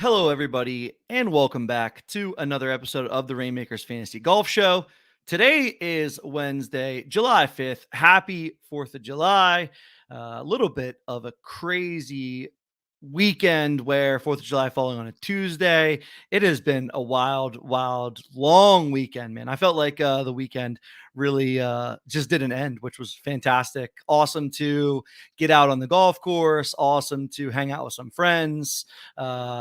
Hello, everybody, and welcome back to another episode of the Reignmakers Fantasy Golf Show. Today is Wednesday, July 5th. Happy 4th of July. A little bit of a crazy weekend where 4th of July falling on a Tuesday. It has been a wild, long weekend, man. I felt like the weekend really just didn't end, which was fantastic. Awesome to get out on the golf course. Awesome to hang out with some friends,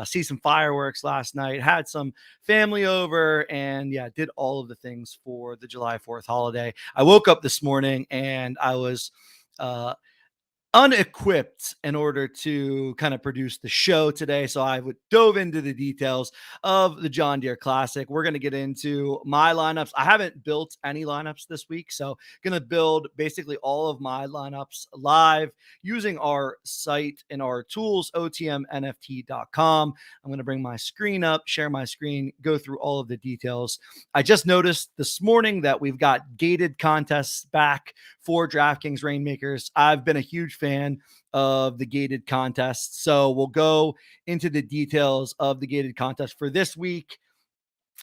see some fireworks last night, had some family over, and yeah, did all of the things for the July 4th holiday. I woke up this morning and I was uh, unequipped in order to kind of produce the show today. So I would dove into the details of the John Deere Classic. We're going to get into my lineups. I haven't built any lineups this week, so going to build basically all of my lineups live using our site and our tools, otmnft.com. I'm going to bring my screen up, share my screen, go through all of the details. I just noticed this morning that we've got gated contests back for DraftKings Reignmakers. I've been a huge fan of the gated contests, so we'll go into the details of the gated contest for this week.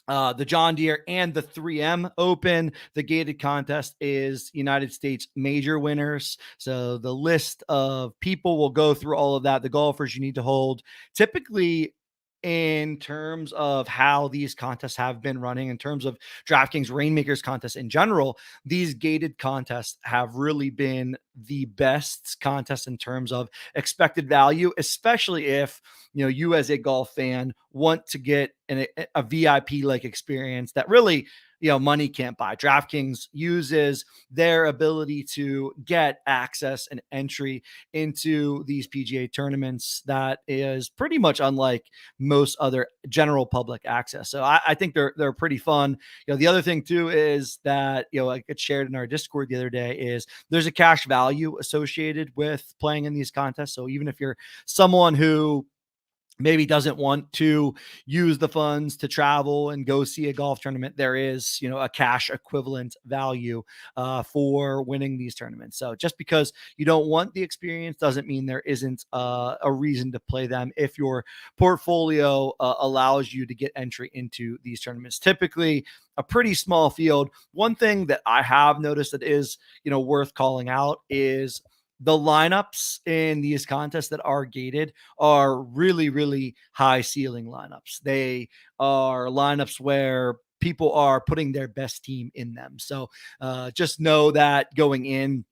The John Deere and the 3M Open. The gated contest is United States major winners. So the list of people will go through all of that. The golfers you need to hold. Typically, in terms of how these contests have been running, in terms of DraftKings Reignmakers contests in general, these gated contests have really been the best contests in terms of expected value, especially if you as a golf fan want to get a VIP like experience that really money can't buy. DraftKings uses their ability to get access and entry into these PGA tournaments that is pretty much unlike most other general public access. So I think they're pretty fun. The other thing too is that like it shared in our Discord the other day is there's a cash value associated with playing in these contests. So even if you're someone who maybe doesn't want to use the funds to travel and go see a golf tournament, there is, a cash equivalent value for winning these tournaments. So just because you don't want the experience doesn't mean there isn't a reason to play them if your portfolio allows you to get entry into these tournaments. Typically, a pretty small field. One thing that I have noticed that is, worth calling out is the lineups in these contests that are gated are really, really high ceiling lineups. They are lineups where people are putting their best team in them. So just know that going in,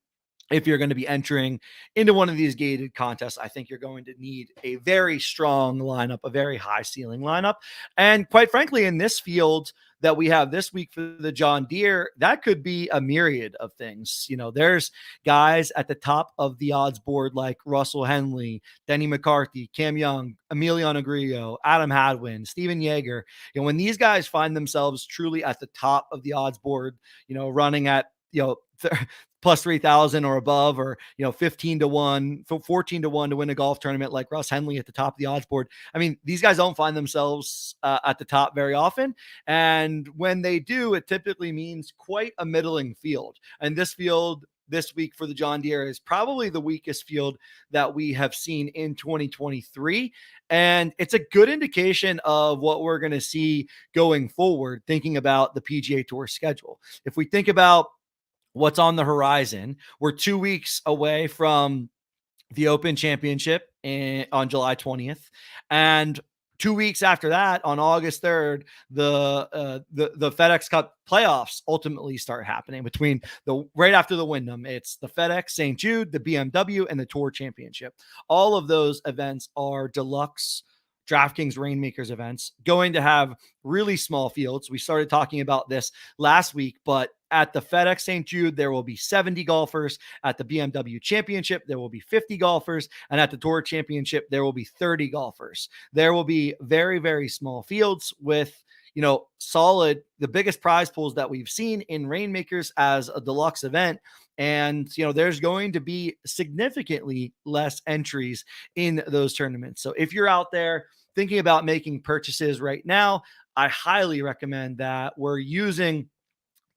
if you're going to be entering into one of these gated contests, I think you're going to need a very strong lineup, a very high ceiling lineup. And quite frankly, in this field that we have this week for the John Deere, that could be a myriad of things. There's guys at the top of the odds board like Russell Henley, Denny McCarthy, Cam Young, Emiliano Grillo, Adam Hadwin, Steven Yeager. When these guys find themselves truly at the top of the odds board, running at, plus 3,000 or above, or 15 to 1, 14 to 1 to win a golf tournament like Russ Henley at the top of the odds board. I mean, these guys don't find themselves at the top very often, and when they do, it typically means quite a middling field. And this field this week for the John Deere is probably the weakest field that we have seen in 2023. And it's a good indication of what we're going to see going forward, thinking about the PGA Tour schedule. If we think about what's on the horizon, we're 2 weeks away from the Open Championship on July 20th. And 2 weeks after that, on August 3rd, the FedEx Cup playoffs ultimately start happening between right after the Wyndham. It's the FedEx, St. Jude, the BMW, and the Tour Championship. All of those events are deluxe DraftKings Reignmakers events, going to have really small fields. We started talking about this last week, but at the FedEx St. Jude, there will be 70 golfers. At the BMW Championship, there will be 50 golfers. And at the Tour Championship, there will be 30 golfers. There will be very, very small fields with, solid, the biggest prize pools that we've seen in Reignmakers as a deluxe event. And, there's going to be significantly less entries in those tournaments. So if you're out there thinking about making purchases right now, I highly recommend that we're using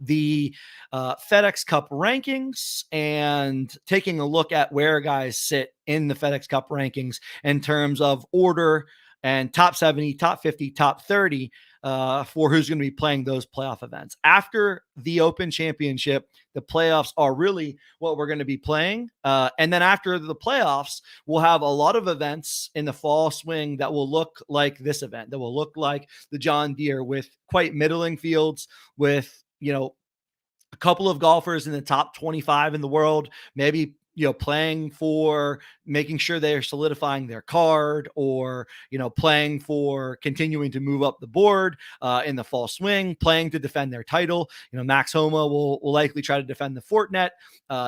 the FedEx Cup rankings and taking a look at where guys sit in the FedEx Cup rankings in terms of order and top 70, top 50, top 30 for who's going to be playing those playoff events. After the Open Championship, the playoffs are really what we're going to be playing. And then after the playoffs, we'll have a lot of events in the fall swing that will look like this event, that will look like the John Deere, with quite middling fields, with, a couple of golfers in the top 25 in the world, maybe, playing for making sure they're solidifying their card, or, playing for continuing to move up the board in the fall swing, playing to defend their title. Max Homa will likely try to defend the Fortinet,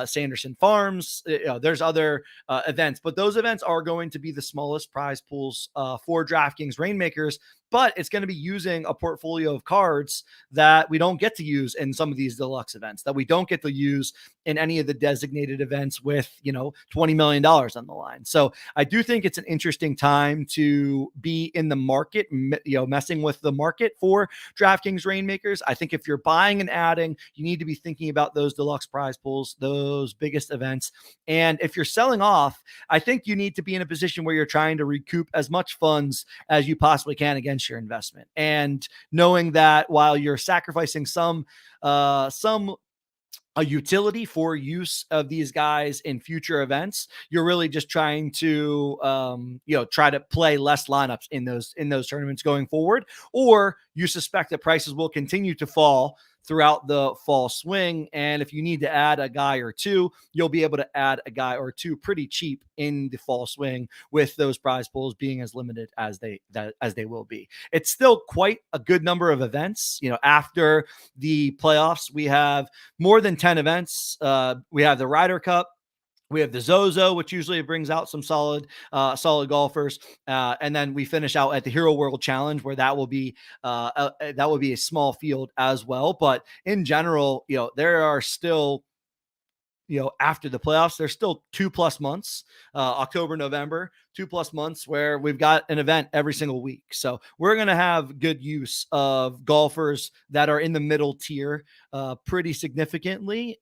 Sanderson Farms. There's other events, but those events are going to be the smallest prize pools for DraftKings Reignmakers. But it's going to be using a portfolio of cards that we don't get to use in some of these deluxe events, that we don't get to use in any of the designated events with, $20 million on the line. So I do think it's an interesting time to be in the market, messing with the market for DraftKings Reignmakers. I think if you're buying and adding, you need to be thinking about those deluxe prize pools, those biggest events. And if you're selling off, I think you need to be in a position where you're trying to recoup as much funds as you possibly can against your investment, and knowing that while you're sacrificing some a utility for use of these guys in future events, you're really just trying to try to play less lineups in those tournaments going forward, or you suspect that prices will continue to fall throughout the fall swing. And if you need to add a guy or two, you'll be able to add a guy or two pretty cheap in the fall swing, with those prize pools being as limited as they will be. It's still quite a good number of events. After the playoffs, we have more than 10 events. We have the Ryder Cup. We have the Zozo, which usually brings out some solid golfers, and then we finish out at the Hero World Challenge, where that will be a small field as well. But in general, there are still, after the playoffs, there's still 2+ months, October, November, 2+ months where we've got an event every single week. So we're going to have good use of golfers that are in the middle tier pretty significantly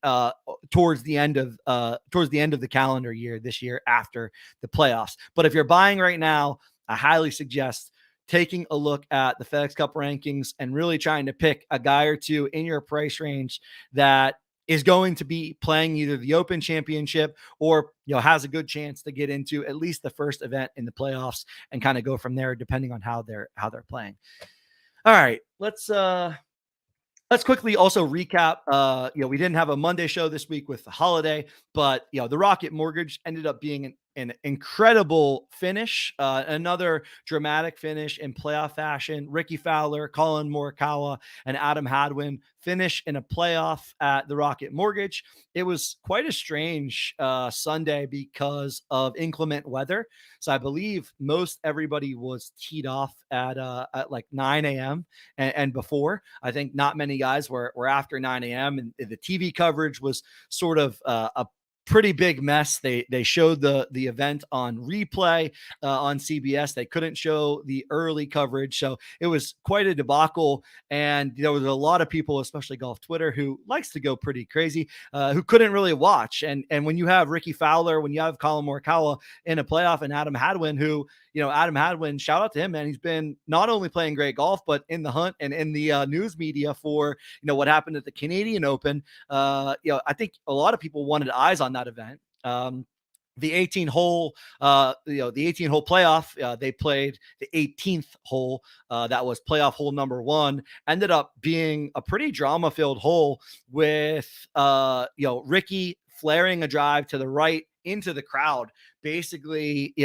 towards the end of the calendar year this year after the playoffs. But if you're buying right now, I highly suggest taking a look at the FedEx Cup rankings and really trying to pick a guy or two in your price range that is going to be playing either the Open Championship, or has a good chance to get into at least the first event in the playoffs, and kind of go from there depending on how they're playing. All right, let's quickly also recap. We didn't have a Monday show this week with the holiday, but the Rocket Mortgage ended up being an incredible finish, another dramatic finish in playoff fashion. Ricky Fowler, Colin Morikawa, and Adam Hadwin finish in a playoff at the Rocket Mortgage. It was quite a strange Sunday because of inclement weather. So I believe most everybody was teed off at like 9 a.m. and before. I think not many guys were after 9 a.m. and the TV coverage was sort of a pretty big mess. They showed the event on replay on CBS. They couldn't show the early coverage, so it was quite a debacle. And there was a lot of people, especially golf Twitter, who likes to go pretty crazy, who couldn't really watch. And when you have Ricky Fowler, when you have Colin Morikawa in a playoff, and Adam Hadwin, who Adam Hadwin, shout out to him, man. He's been not only playing great golf, but in the hunt and in the news media for what happened at the Canadian Open. I think a lot of people wanted eyes on that event. The 18 hole, the 18 hole playoff, they played the 18th hole. That was playoff hole number 1, ended up being a pretty drama filled hole with, Ricky flaring a drive to the right into the crowd, basically,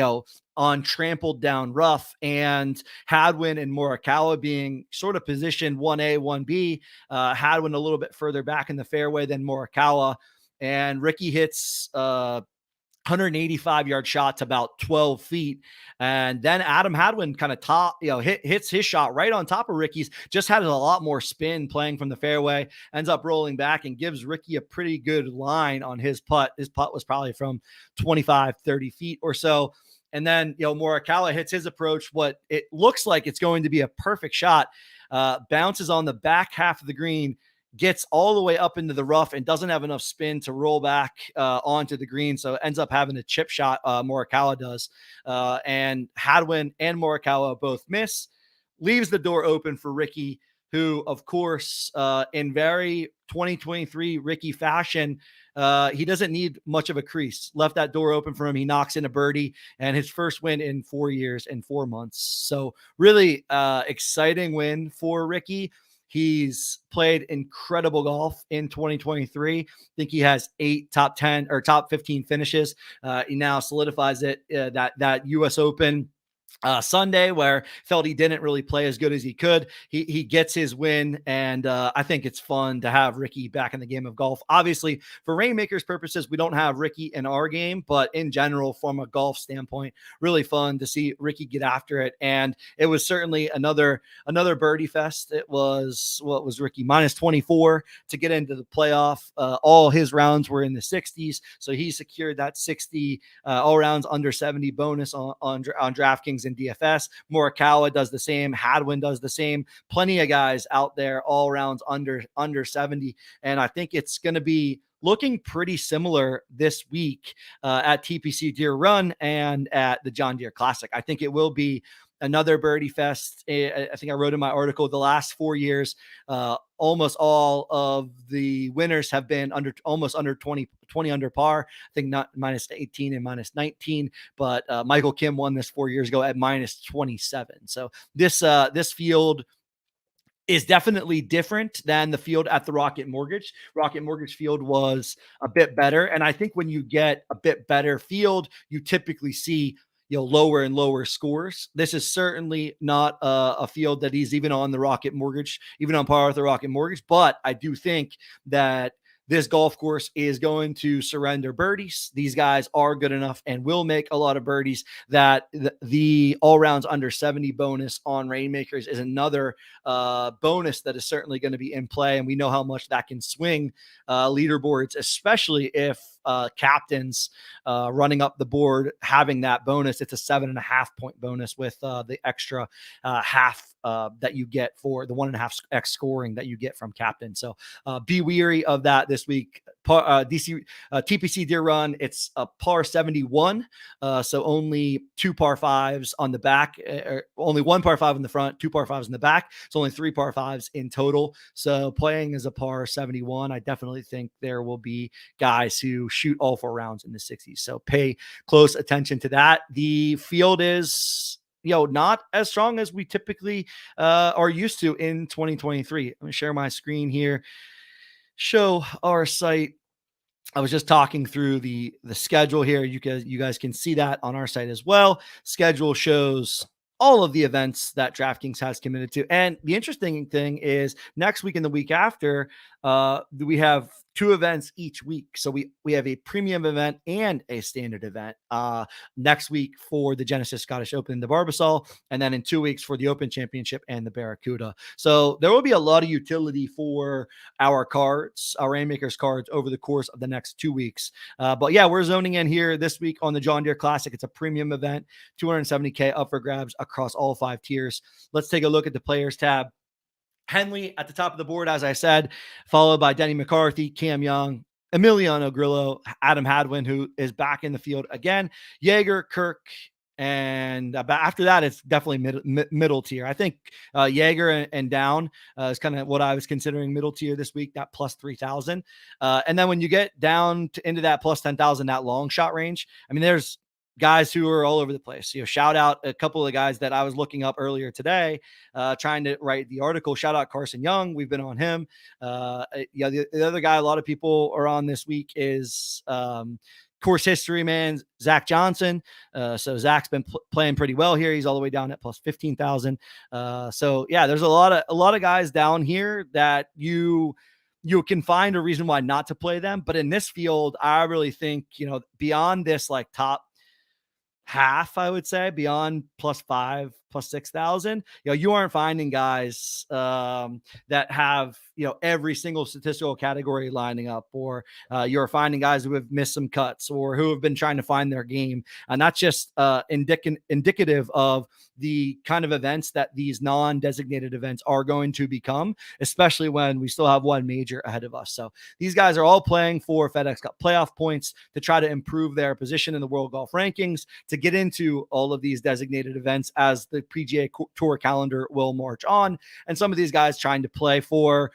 on trampled down rough, and Hadwin and Morikawa being sort of positioned 1A, 1B, Hadwin a little bit further back in the fairway than Morikawa, and Ricky hits 185-yard shot to about 12 feet. And then Adam Hadwin kind of hits his shot right on top of Ricky's, just had a lot more spin playing from the fairway, ends up rolling back and gives Ricky a pretty good line on his putt. His putt was probably from 25, 30 feet or so. And then, Morikawa hits his approach, what it looks like it's going to be a perfect shot, bounces on the back half of the green, gets all the way up into the rough and doesn't have enough spin to roll back onto the green. So ends up having a chip shot. Morikawa does. And Hadwin and Morikawa both miss, leaves the door open for Ricky, who, of course, in very 2023 Ricky fashion, he doesn't need much of a crease. Left that door open for him. He knocks in a birdie and his first win in 4 years and 4 months. So really exciting win for Ricky. He's played incredible golf in 2023. I think he has 8 top 10 or top 15 finishes. He now solidifies it that U.S. Open Sunday, where felt he didn't really play as good as he could. He gets his win, and I think it's fun to have Ricky back in the game of golf. Obviously, for Rainmakers purposes, we don't have Ricky in our game, but in general, from a golf standpoint, really fun to see Ricky get after it. And it was certainly another birdie fest. It was, what was Ricky, minus 24 to get into the playoff. All his rounds were in the 60s, so he secured that 60 all rounds under 70 bonus on DraftKings and DFS. Morikawa does the same. Hadwin does the same. Plenty of guys out there all rounds under 70. And I think it's going to be looking pretty similar this week at TPC Deere Run and at the John Deere Classic. I think it will be another birdie fest. I think I wrote in my article, the last 4 years, almost all of the winners have been almost under 20 under par. I think not minus 18 and minus 19, but Michael Kim won this 4 years ago at minus 27. So this field is definitely different than the field at the Rocket Mortgage. Rocket Mortgage field was a bit better. And I think when you get a bit better field, you typically see lower and lower scores. This is certainly not a field that he's even on the Rocket Mortgage, even on par with the Rocket Mortgage. But I do think that this golf course is going to surrender birdies. These guys are good enough and will make a lot of birdies that the all rounds under 70 bonus on Rainmakers is another bonus that is certainly going to be in play. And we know how much that can swing leaderboards, especially if captains running up the board having that bonus. It's a 7.5 point bonus with the extra half that you get for the 1.5x scoring that you get from captain. So be weary of that this week. TPC Deer Run, it's a par 71. So only 2 par 5s on the back, only 1 par 5 in the front, 2 par 5s in the back. It's only 3 par 5s in total. So playing as a par 71, I definitely think there will be guys who shoot all 4 rounds in the 60s. So pay close attention to that. The field is not as strong as we typically are used to in 2023. I'm going to share my screen here, show our site. I was just talking through the schedule here. You guys can see that on our site as well. Schedule shows all of the events that DraftKings has committed to. And the interesting thing is next week and the week after, we have 2 events each week. So we have a premium event and a standard event next week for the Genesis Scottish Open, the Barbasol, and then in 2 weeks for the Open Championship and the Barracuda. So there will be a lot of utility for our cards, our Rainmakers cards, over the course of the next 2 weeks. But yeah, we're zoning in here this week on the John Deere Classic. It's a premium event, $270K up for grabs across all 5 tiers. Let's take a look at the players tab. Henley at the top of the board, as I said, followed by Denny McCarthy, Cam Young, Emiliano Grillo, Adam Hadwin, who is back in the field again, Jaeger, Kirk, and after that, it's definitely middle tier. I think Jaeger and down is kind of what I was considering middle tier this week, that plus 3,000. And then when you get down into that plus 10,000, that long shot range, I mean, there's guys who are all over the place. Shout out a couple of guys that I was looking up earlier today, trying to write the article. Shout out Carson Young. We've been on him. The other guy a lot of people are on this week is course history man, Zach Johnson. So Zach's been playing pretty well here. He's all the way down at plus 15,000. So yeah, there's a lot of guys down here that you can find a reason why not to play them. But in this field, I really think, beyond this like top half, I would say beyond plus 5, plus 6,000. You aren't finding guys that have every single statistical category lining up, or you're finding guys who have missed some cuts or who have been trying to find their game, and that's just indicative of the kind of events that these non-designated events are going to become, especially when we still have one major ahead of us. So these guys are all playing for FedEx Cup playoff points to try to improve their position in the world golf rankings, to get into all of these designated events as the PGA Tour calendar will march on. And some of these guys trying to play for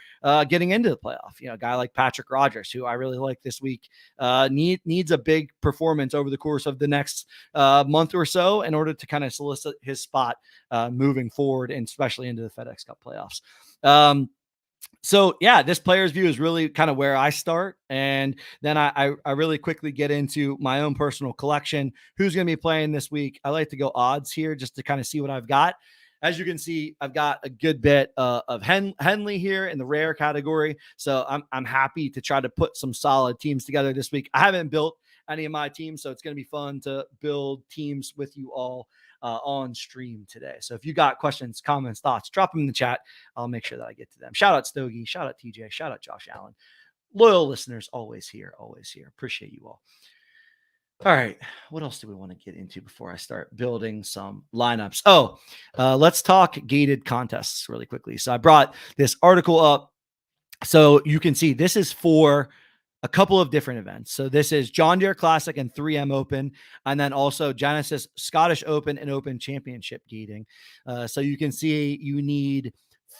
getting into the playoff. A guy like Patrick Rogers, who I really like this week, needs a big performance over the course of the next month or so in order to kind of solicit his spot moving forward, and especially into the FedEx Cup playoffs. So yeah, this player's view is really kind of where I start. And then I really quickly get into my own personal collection. Who's going to be playing this week? I like to go odds here just to kind of see what I've got. As you can see, I've got a good bit of Henley here in the rare category. So I'm happy to try to put some solid teams together this week. I haven't built any of my teams, so it's going to be fun to build teams with you all on stream today. So if you got questions, comments, thoughts, drop them in the chat. I'll make sure that I get to them. Shout out Stogie, shout out TJ, shout out Josh Allen. Loyal listeners, always here, always here. Appreciate you all. All right, what else do we want to get into before I start building some lineups? Let's talk gated contests really quickly. So I brought this article up so you can see this is for a couple of different events. So this is John Deere Classic and 3M Open, and then also Genesis Scottish Open and Open Championship gating. So you can see you need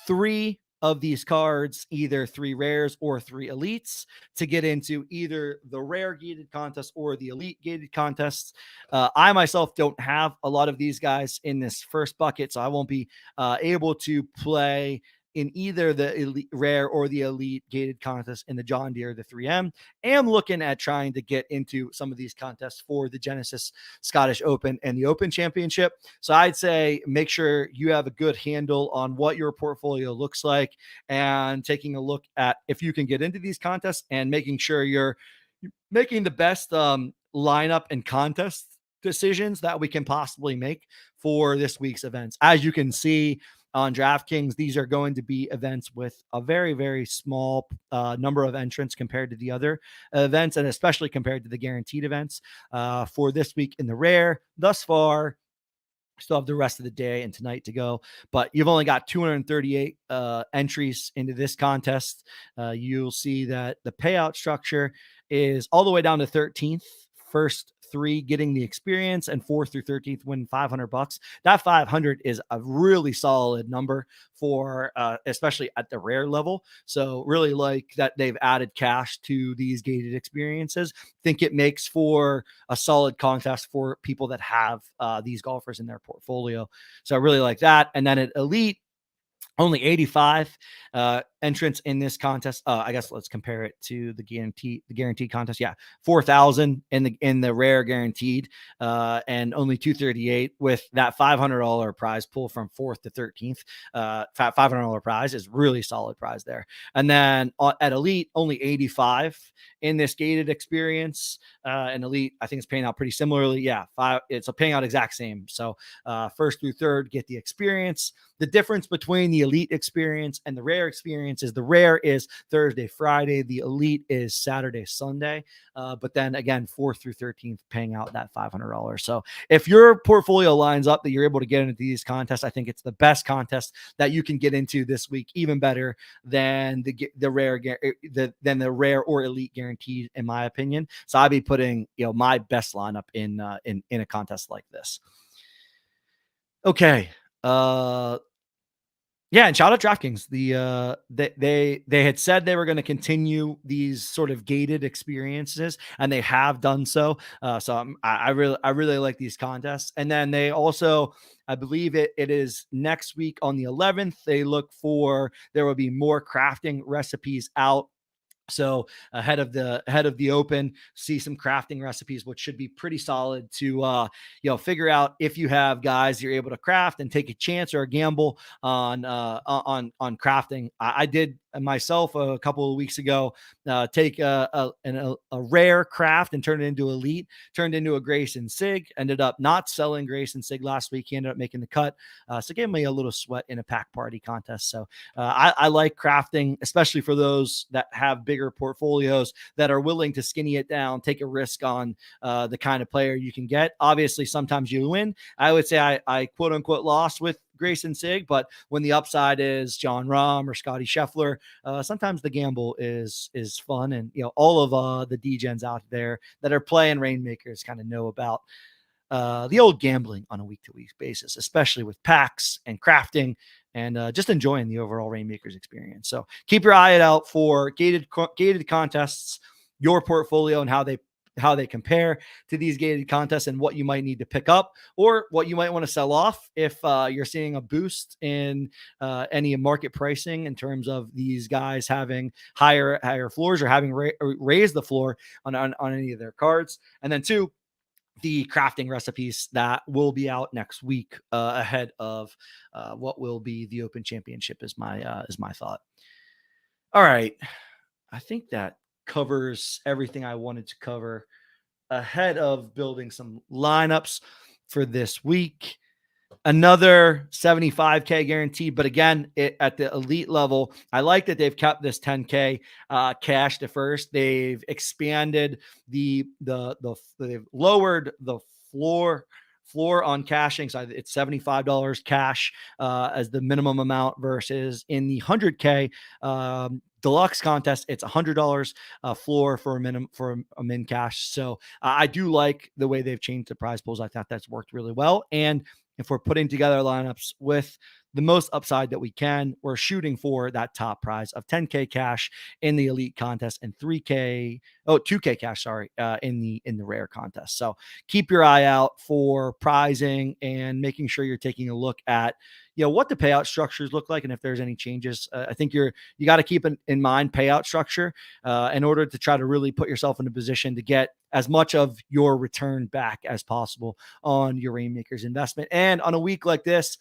3 of these cards, either 3 rares or 3 elites, to get into either the rare gated contest or the elite gated contests. I myself don't have a lot of these guys in this first bucket, so I won't be able to play in either the elite rare or the elite gated contest in the John Deere, the 3M. Am looking at trying to get into some of these contests for the Genesis Scottish Open and the Open Championship. So I'd say make sure you have a good handle on what your portfolio looks like, and taking a look at if you can get into these contests, and making sure you're making the best lineup and contest decisions that we can possibly make for this week's events. As you can see on DraftKings, these are going to be events with a very, very small number of entrants compared to the other events, and especially compared to the guaranteed events. For this week in the rare, thus far, still have the rest of the day and tonight to go, but you've only got 238 entries into this contest. You'll see that the payout structure is all the way down to 13th. First 3 getting the experience, and 4th through 13th win $500. That 500 is a really solid number for especially at the rare level. So really like that they've added cash to these gated experiences. Think it makes for a solid contest for people that have these golfers in their portfolio. So I really like that. And then at elite, only 85 entrants in this contest. I guess let's compare it to the guaranteed contest. Yeah, 4,000 in the rare guaranteed, and only 238 with that $500 prize pool from 4th to 13th. $500 prize is really solid prize there. And then at elite, only 85 in this gated experience. And elite, I think it's paying out pretty similarly. Yeah, it's paying out exact same. So 1st through 3rd get the experience. The difference between the elite experience and the rare experience is the rare is Thursday, Friday. The elite is Saturday, Sunday. But then again, 4th through 13th paying out that $500. So if your portfolio lines up that you're able to get into these contests, I think it's the best contest that you can get into this week, even better than the rare or elite guaranteed, in my opinion. So I'd be putting my best lineup in a contest like this. Okay. Yeah, and shout out DraftKings. They had said they were going to continue these sort of gated experiences, and they have done so. So I really like these contests. And then they also, I believe it is next week on the 11th. There will be more crafting recipes out. So ahead of the open, see some crafting recipes, which should be pretty solid to figure out if you have guys you're able to craft and take a chance or a gamble on crafting. I did myself a couple of weeks ago take a rare craft and turn it into elite, turned into a Grayson Sig, ended up not selling Grayson Sig last week. He ended up making the cut. So it gave me a little sweat in a pack party contest. So I like crafting, especially for those that have bigger portfolios that are willing to skinny it down, take a risk on the kind of player you can get. Obviously, sometimes you win. I would say I quote unquote lost with Grayson Sig, but when the upside is John Rahm or Scotty Scheffler, sometimes the gamble is fun. And all of the DGens out there that are playing Rainmakers kind of know about the old gambling on a week-to-week basis, especially with packs and crafting and just enjoying the overall Rainmakers experience. So keep your eye out for gated contests, your portfolio, and how they compare to these gated contests and what you might need to pick up or what you might want to sell off if you're seeing a boost in any market pricing in terms of these guys having higher floors or having raised the floor on any of their cards. And then two, the crafting recipes that will be out next week ahead of what will be the Open Championship is my thought. All right. I think that covers everything I wanted to cover ahead of building some lineups for this week. Another 75K guaranteed, but again, at the elite level, I like that they've kept this 10K cash to first. They've expanded they've lowered the floor on cashing. So it's $75 cash as the minimum amount versus in the 100K deluxe contest, it's $100 floor for a min cash. So I do like the way they've changed the prize pools. I thought that's worked really well. And if we're putting together lineups with the most upside that we can, we're shooting for that top prize of 10K cash in the elite contest and 2K cash, in the rare contest. So keep your eye out for prizing and making sure you're taking a look at what the payout structures look like and if there's any changes. I think you got to keep in mind payout structure in order to try to really put yourself in a position to get as much of your return back as possible on your Rainmakers investment. And on a week like this,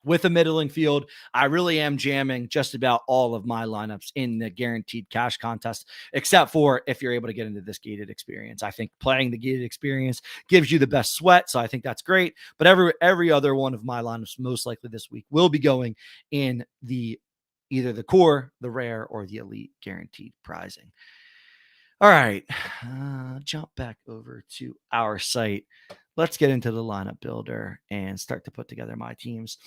with a middling field, I really am jamming just about all of my lineups in the guaranteed cash contest, except for if you're able to get into this gated experience. I think playing the gated experience gives you the best sweat, so I think that's great. But every other one of my lineups, most likely this week, will be going in either the core, the rare, or the elite guaranteed prizing. All right, jump back over to our site. Let's get into the lineup builder and start to put together my teams.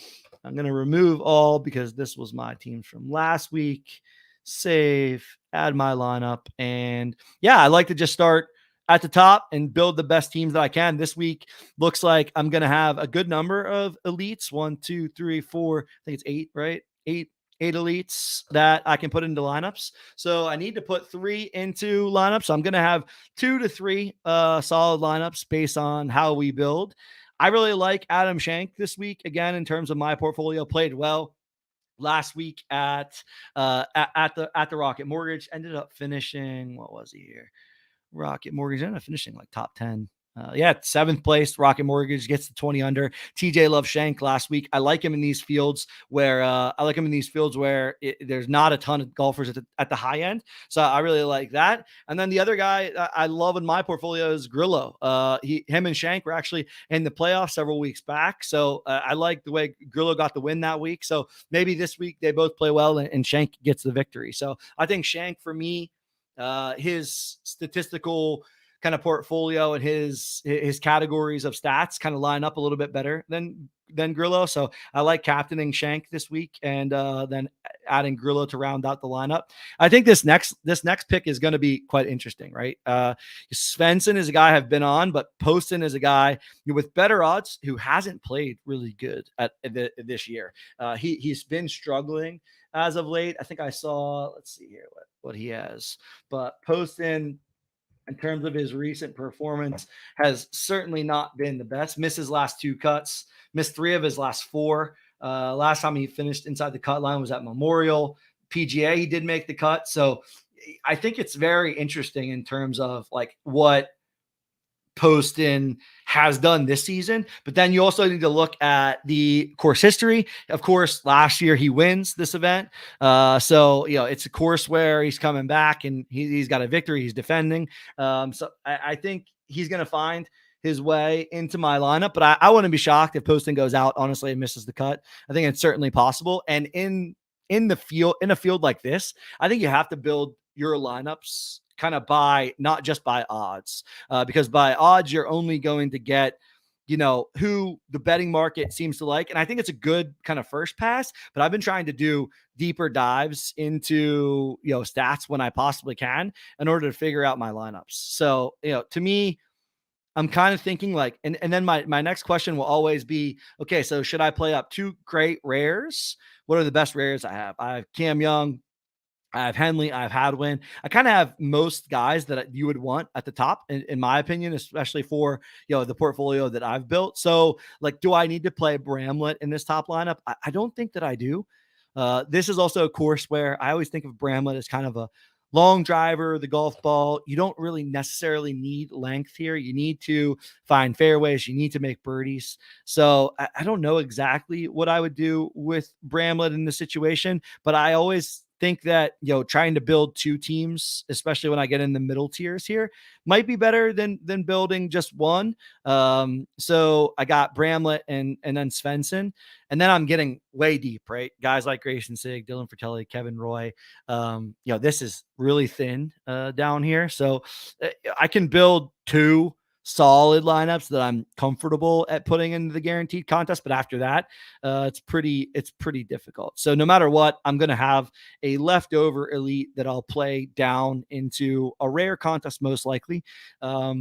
I'm going to remove all because this was my teams from last week. Save, add my lineup. And yeah, I like to just start at the top and build the best teams that I can. This week looks like I'm going to have a good number of elites. 1, 2, 3, 4. I think it's 8, right? 8 elites that I can put into lineups. So I need to put 3 into lineups. So I'm going to have 2 to 3 solid lineups based on how we build. I really like Adam Schenk this week. Again, in terms of my portfolio, played well last week at the Rocket Mortgage. Ended up finishing, what was he here? Rocket Mortgage ended up finishing like top 10. 7th place. Rocket Mortgage gets to 20 under. TJ Love Shank last week. I like him in these fields where there's not a ton of golfers at the high end. So I really like that. And then the other guy I love in my portfolio is Grillo. Him and Shank were actually in the playoffs several weeks back. So I like the way Grillo got the win that week. So maybe this week they both play well and Shank gets the victory. So I think Shank, for me, his statistical kind of portfolio and his categories of stats kind of line up a little bit better than Grillo. So I like captaining Shank this week and then adding Grillo to round out the lineup. I think this next pick is going to be quite interesting, right? Svensson is a guy I've been on, but Poston is a guy with better odds who hasn't played really good this year. He's been struggling as of late. I think I saw, let's see here what he has, but Poston, in terms of his recent performance, has certainly not been the best. Missed his last 2 cuts, missed 3 of his last 4. Last time he finished inside the cut line was at Memorial. PGA, he did make the cut. So I think it's very interesting in terms of like what Poston has done this season. But then you also need to look at the course history. Of course, last year he wins this event. So, it's a course where he's coming back and he's got a victory. He's defending. So I think he's going to find his way into my lineup, but I wouldn't be shocked if Poston goes out, honestly, and misses the cut. I think it's certainly possible. And in a field like this, I think you have to build your lineups kind of by not just by odds, because by odds you're only going to get who the betting market seems to like. And I think it's a good kind of first pass, but I've been trying to do deeper dives into stats when I possibly can in order to figure out my lineups. So to me, I'm kind of thinking like, and then my next question will always be, okay, so should I play up two great rares? What are the best rares I have? I have Cam Young, I have Henley, I have Hadwin. I kind of have most guys that you would want at the top, in my opinion, especially for the portfolio that I've built. So, like, do I need to play Bramlett in this top lineup? I don't think that I do. This is also a course where I always think of Bramlett as kind of a long driver, the golf ball. You don't really necessarily need length here. You need to find fairways. You need to make birdies. So I don't know exactly what I would do with Bramlett in this situation, but I always think that trying to build two teams, especially when I get in the middle tiers here, might be better than building just one. So I got Bramlett and then Svensson, and then I'm getting way deep, right? Guys like Grayson Sig, Dylan Fratelli, Kevin Roy. This is really thin down here, so I can build two solid lineups that I'm comfortable at putting into the guaranteed contest. But after that, it's pretty difficult. So no matter what, I'm going to have a leftover elite that I'll play down into a rare contest, most likely. Yeah,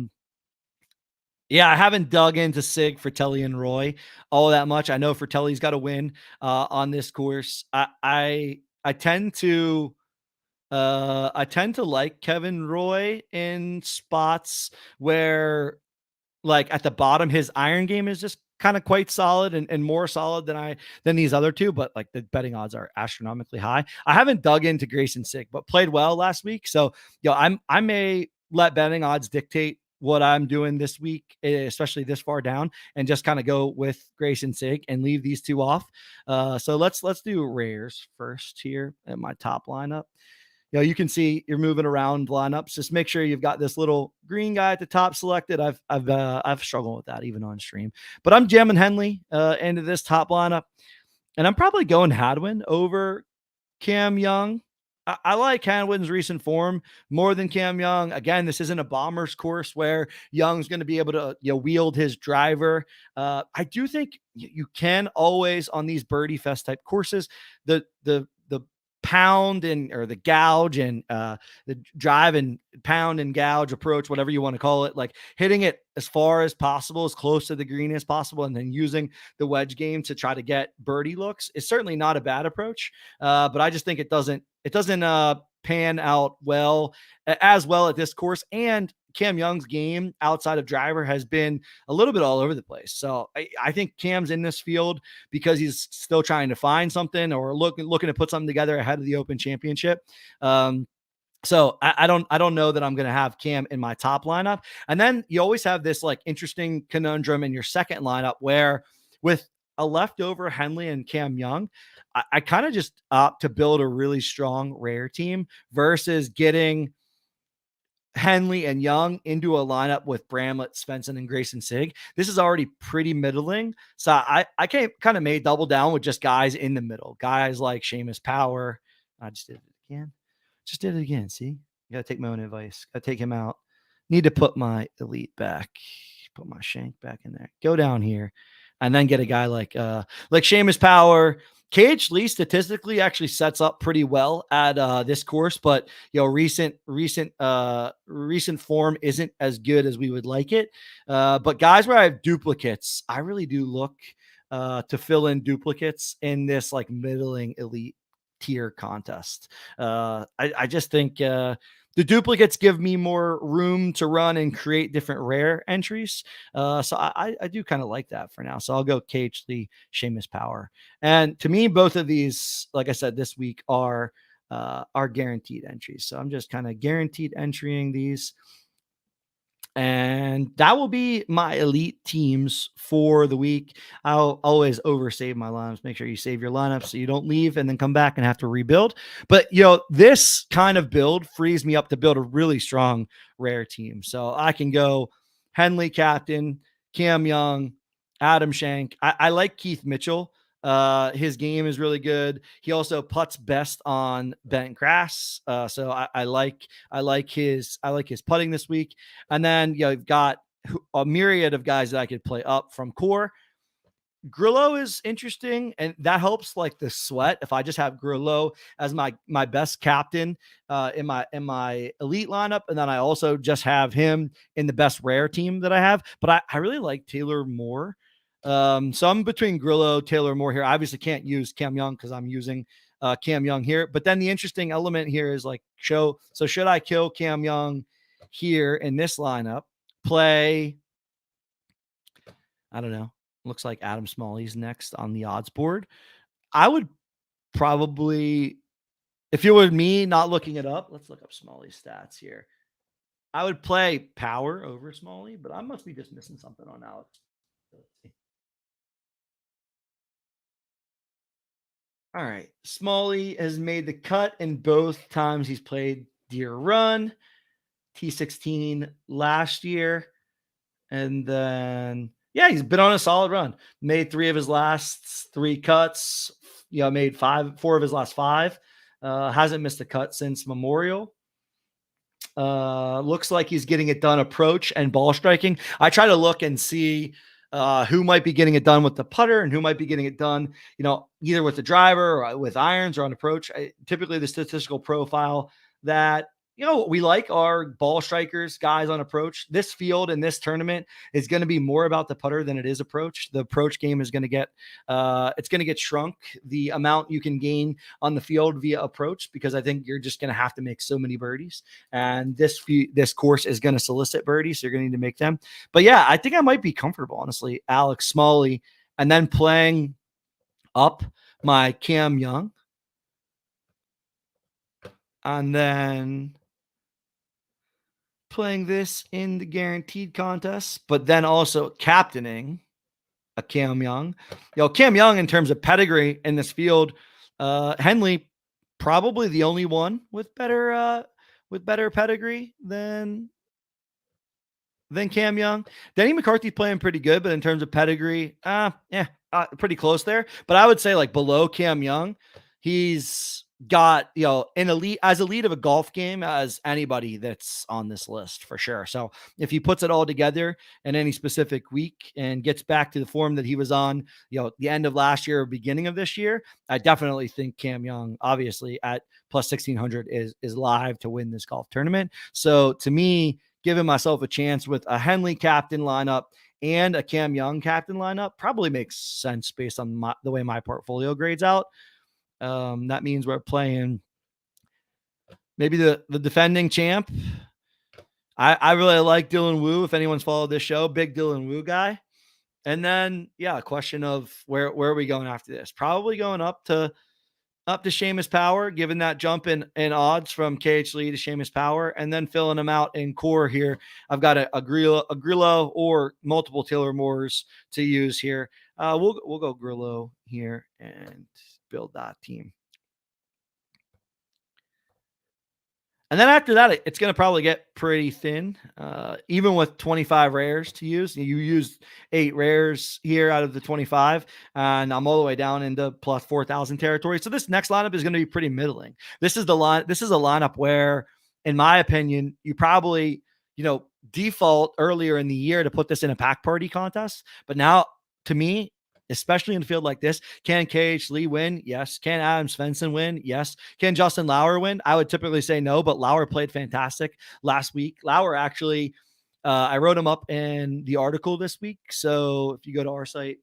I haven't dug into Sig, Fratelli, and Roy all that much. I know Fratelli's got to win on this course. I tend to like Kevin Roy in spots where, like, at the bottom, his iron game is just kind of quite solid and more solid than these other two, but like the betting odds are astronomically high. I haven't dug into Grayson Sick, but played well last week. So, I may let betting odds dictate what I'm doing this week, especially this far down, and just kind of go with Grayson Sig and leave these two off. So let's do rares first here at my top lineup. You can see you're moving around lineups. Just make sure you've got this little green guy at the top selected. I've struggled with that even on stream, but I'm jamming Henley into this top lineup, and I'm probably going Hadwin over Cam Young. I like Hadwin's recent form more than Cam Young. Again, this isn't a Bombers course where Young's going to be able to wield his driver. I do think you can always, on these birdie fest type courses, the pound or the gouge and the drive and pound and gouge approach, whatever you want to call it, like hitting it as far as possible, as close to the green as possible, and then using the wedge game to try to get birdie looks is certainly not a bad approach. But I just think it doesn't pan out as well at this course. And Cam Young's game outside of driver has been a little bit all over the place. So I think Cam's in this field because he's still trying to find something or looking to put something together ahead of the Open Championship. So I don't know that I'm going to have Cam in my top lineup. And then you always have this like interesting conundrum in your second lineup where, with a leftover Henley and Cam Young, I kind of just opt to build a really strong rare team versus getting Henley and Young into a lineup with Bramlett, Svensson, and Grayson Sig. This is already pretty middling. So I kind of may double down with just guys in the middle. Guys like Seamus Power. I just did it again. See? You got to take my own advice. Got to take him out. Need to put my elite back. Put my Shank back in there. Go down here. And then get a guy like Seamus Power. KH Lee statistically actually sets up pretty well at this course, but recent form isn't as good as we would like it. But guys where I have duplicates, I really do look to fill in duplicates in this like middling elite tier contest. I just think the duplicates give me more room to run and create different rare entries. So I do kind of like that for now. So I'll go KH Lee, Seamus Power. And to me, both of these, like I said, this week are guaranteed entries. So I'm just kind of guaranteed entering these. And that will be my elite teams for the week. I'll always oversave my lineups. Make sure you save your lineups so you don't leave and then come back and have to rebuild. But, this kind of build frees me up to build a really strong rare team. So I can go Henley captain, Cam Young, Adam Shank. I like Keith Mitchell. His game is really good. He also putts best on bent grass. So I like his putting this week. And then you've got a myriad of guys that I could play up from core. Grillo is interesting, and that helps like the sweat. If I just have Grillo as my best captain in my elite lineup, and then I also just have him in the best rare team that I have. But I really like Taylor Moore. So I'm between Grillo, Taylor Moore here. I obviously can't use Cam Young because I'm using Cam Young here. But then the interesting element here is like so should I kill Cam Young here in this lineup? Play, I don't know. Looks like Adam Smalley's next on the odds board. I would probably, if it were me not looking it up, let's look up Smalley's stats here. I would play Power over Smalley, but I must be just missing something on Alex. Let's see. All right. Smalley has made the cut in both times he's played Deer Run, T16 last year. And then, yeah, he's been on a solid run. Made 3 of his last 3 cuts. Made 4 of his last 5. Hasn't missed a cut since Memorial. Looks like he's getting it done approach and ball striking. I try to look and see who might be getting it done with the putter and who might be getting it done, either with the driver or with irons or on approach. Typically, the statistical profile that we like our ball strikers, guys on approach. This field in this tournament is going to be more about the putter than it is approach. The approach game is going to get, it's going to get shrunk, the amount you can gain on the field via approach, because I think you're just going to have to make so many birdies. And this course is going to solicit birdies, so you're going to need to make them. But yeah, I think I might be comfortable, honestly, Alex Smalley, and then playing up my Cam Young. And then playing this in the guaranteed contest, but then also captaining a Cam Young. Cam Young, in terms of pedigree in this field, Henley probably the only one with better pedigree than Cam Young. Denny McCarthy's playing pretty good, but in terms of pedigree, pretty close there. But I would say like below Cam Young, he's got an elite of a golf game as anybody that's on this list for sure. So if he puts it all together in any specific week and gets back to the form that he was on the end of last year or beginning of this year, I definitely think Cam Young, obviously at plus 1600, is live to win this golf tournament. So to me, giving myself a chance with a Henley captain lineup and a Cam Young captain lineup probably makes sense based on the way my portfolio grades out. That means we're playing maybe the defending champ. I really like Dylan Wu. If anyone's followed this show, big Dylan Wu guy. And then, a question of where are we going after this? Probably going up to Seamus Power, given that jump in odds from KH Lee to Seamus Power, and then filling them out in core here. I've got a Grillo or multiple Taylor Moores to use here. We'll go Grillo here and build that team. And then after that, it's going to probably get pretty thin, even with 25 rares to use. You used 8 rares here out of the 25, and I'm all the way down into plus 4,000 territory. So this next lineup is going to be pretty middling. This is a lineup where, in my opinion, you probably, default earlier in the year to put this in a pack party contest. But now, to me, especially in a field like this, can KH Lee win? Yes. Can Adam Svensson win? Yes. Can Justin Lauer win? I would typically say no, but Lauer played fantastic last week. Lauer actually, I wrote him up in the article this week. So if you go to our site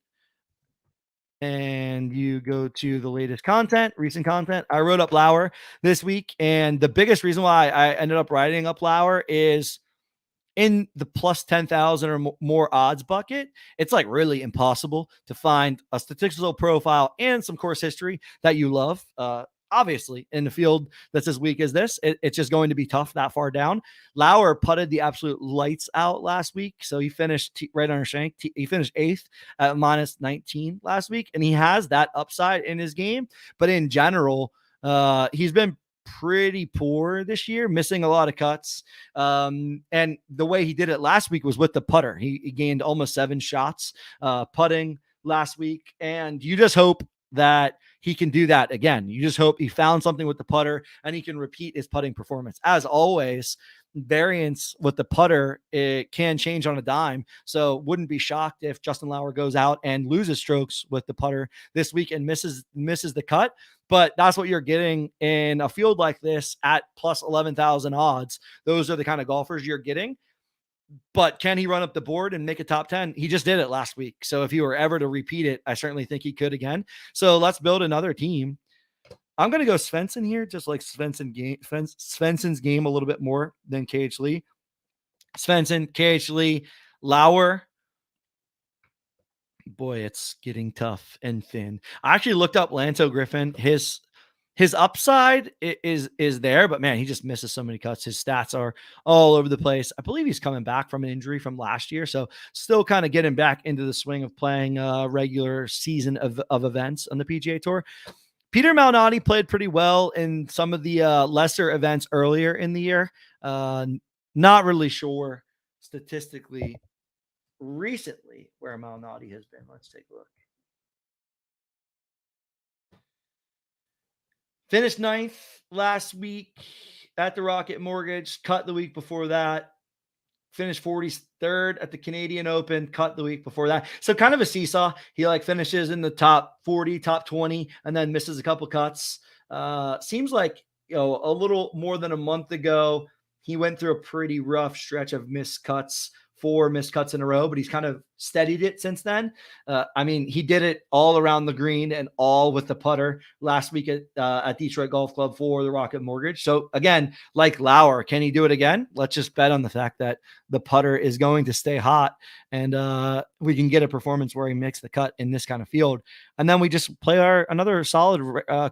and you go to the latest content, recent content, I wrote up Lauer this week. And the biggest reason why I ended up writing up Lauer is in the plus 10,000 or more odds bucket, it's like really impossible to find a statistical profile and some course history that you love. obviously, in the field that's as weak as this, it's just going to be tough that far down. Lauer putted the absolute lights out last week, so he finished right on shank. He finished eighth at minus 19 last week, and he has that upside in his game. But in general, he's been pretty poor this year, missing a lot of cuts. And the way he did it last week was with the putter. He gained almost 7 shots putting last week, and you just hope that he can do that again. You just hope he found something with the putter and he can repeat his putting performance. As always, variance with the putter, it can change on a dime. So wouldn't be shocked if Justin Lauer goes out and loses strokes with the putter this week and misses the cut. But that's what you're getting in a field like this at plus 11,000 odds. Those are the kind of golfers you're getting. But can he run up the board and make a top 10? He just did it last week. So if he were ever to repeat it, I certainly think he could again. So let's build another team. I'm going to go Svensson here, just like Svensson's game a little bit more than KH Lee. Svensson, KH Lee, Lauer. Boy, it's getting tough and thin. I actually looked up Lanto Griffin. His upside is there, but man, he just misses so many cuts. His stats are all over the place. I believe he's coming back from an injury from last year, so still kind of getting back into the swing of playing a regular season of events on the PGA Tour. Peter Malnati played pretty well in some of the lesser events earlier in the year. Not really sure statistically recently where Malnati has been. Let's take a look. Finished ninth last week at the Rocket Mortgage, cut the week before that. Finished 43rd at the Canadian Open, cut the week before that. So kind of a seesaw. He like finishes in the top 40, top 20, and then misses a couple cuts. Seems like, a little more than a month ago, he went through a pretty rough stretch of missed cuts, 4 missed cuts in a row, but he's kind of steadied it since then. He did it all around the green and all with the putter last week at Detroit Golf Club for the Rocket Mortgage. So again, like Lauer, can he do it again? Let's just bet on the fact that the putter is going to stay hot and we can get a performance where he makes the cut in this kind of field. And then we just play another solid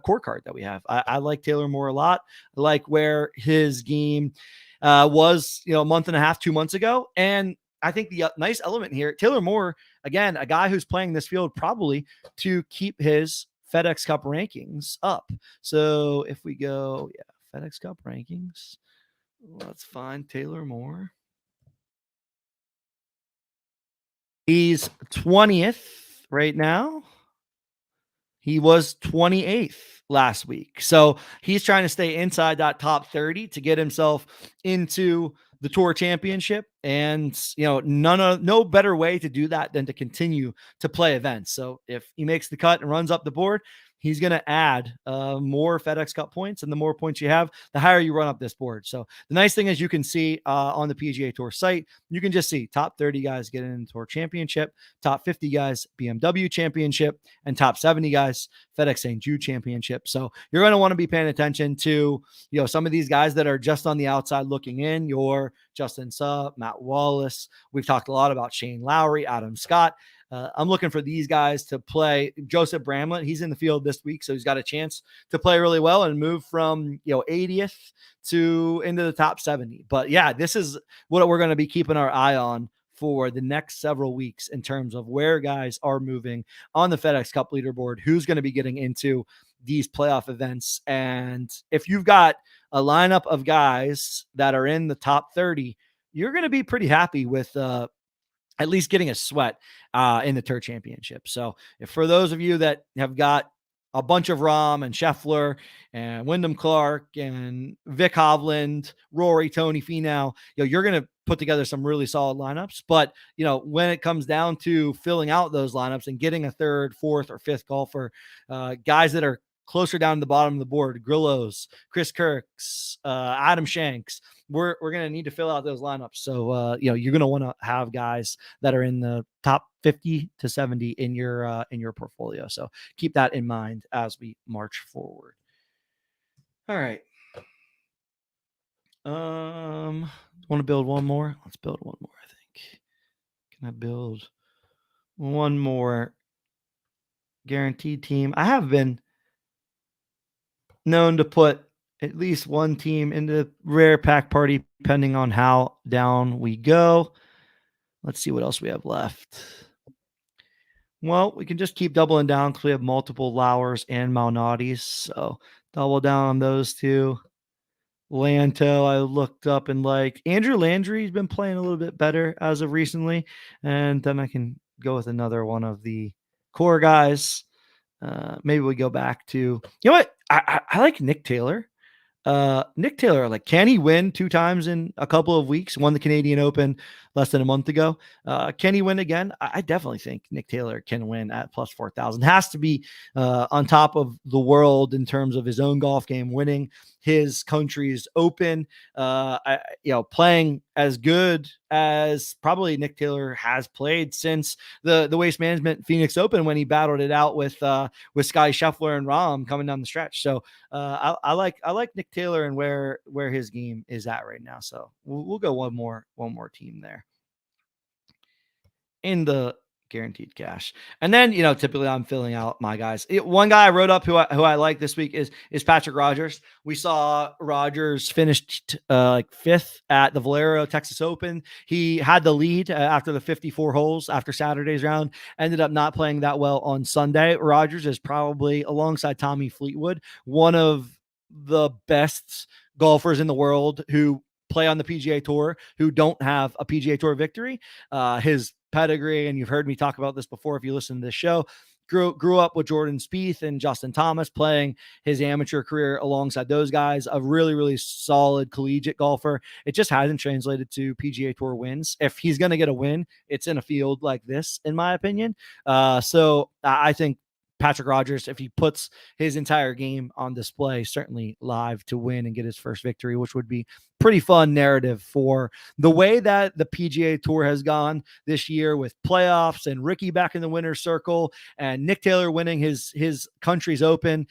core card that we have. I like Taylor Moore a lot. I like where his game was, a month and a half, 2 months ago. And I think the nice element here, Taylor Moore, again, a guy who's playing this field probably to keep his FedEx Cup rankings up. So if we go, FedEx Cup rankings, let's find Taylor Moore. He's 20th right now. He was 28th last week. So he's trying to stay inside that top 30 to get himself into the Tour Championship. And, no better way to do that than to continue to play events. So if he makes the cut and runs up the board, he's going to add more FedEx Cup points. And the more points you have, the higher you run up this board. So the nice thing is you can see on the PGA Tour site, you can just see top 30 guys getting into Tour Championship, top 50 guys BMW Championship, and top 70 guys FedEx St. Jude Championship. So you're going to want to be paying attention to, some of these guys that are just on the outside looking in, your Justin Suh, Matt Wallace. We've talked a lot about Shane Lowry, Adam Scott. I'm looking for these guys to play. Joseph Bramlett, he's in the field this week, so he's got a chance to play really well and move from 80th to into the top 70. But yeah, this is what we're going to be keeping our eye on for the next several weeks in terms of where guys are moving on the FedEx Cup leaderboard, who's going to be getting into these playoff events. And if you've got a lineup of guys that are in the top 30, you're going to be pretty happy with at least getting a sweat in the Tour Championship. So if for those of you that have got a bunch of Rahm and Scheffler and Wyndham Clark and Vic Hovland, Rory, Tony Finau, you're going to put together some really solid lineups. But, when it comes down to filling out those lineups and getting a third, fourth, or fifth golfer, guys that are closer down to the bottom of the board, Grillos, Chris Kirks, Adam Shanks, we're going to need to fill out those lineups. So, you're going to want to have guys that are in the top 50 to 70 in your portfolio. So keep that in mind as we march forward. All right. Want to build one more? Let's build one more, I think. Can I build one more guaranteed team? I have been known to put at least one team into rare pack party, depending on how down we go. Let's see what else we have left. Well, we can just keep doubling down because we have multiple Lowers and Malnati's. So double down on those two. Lanto, I looked up and liked. Andrew Landry's been playing a little bit better as of recently. And then I can go with another one of the core guys. Maybe we go back to, you know what? I like Nick Taylor. Nick Taylor, like, can he win 2 times in a couple of weeks? Won the Canadian Open less than a month ago. Can he win again? I definitely think Nick Taylor can win at plus 4,000. Has to be on top of the world in terms of his own golf game, winning his country's Open. Playing as good as probably Nick Taylor has played since the Waste Management Phoenix Open, when he battled it out with Scotty Scheffler and Rahm coming down the stretch. So I like Nick Taylor and where his game is at right now. So we'll go one more team there in the guaranteed cash. And then, typically I'm filling out my guys. One guy I wrote up who I like this week is Patrick Rogers. We saw Rogers finished like 5th at the Valero Texas Open. He had the lead after the 54 holes after Saturday's round, ended up not playing that well on Sunday. Rogers is probably, alongside Tommy Fleetwood, one of the best golfers in the world who play on the PGA Tour who don't have a PGA Tour victory. His pedigree, and you've heard me talk about this before if you listen to this show, grew up with Jordan Spieth and Justin Thomas, playing his amateur career alongside those guys. A really, really solid collegiate golfer. It just hasn't translated to PGA Tour wins. If he's going to get a win, it's in a field like this, in my opinion. So I think Patrick Rogers, if he puts his entire game on display, certainly live to win and get his first victory, which would be pretty fun narrative for the way that the PGA Tour has gone this year, with playoffs and Ricky back in the winner's circle and Nick Taylor winning his country's Open.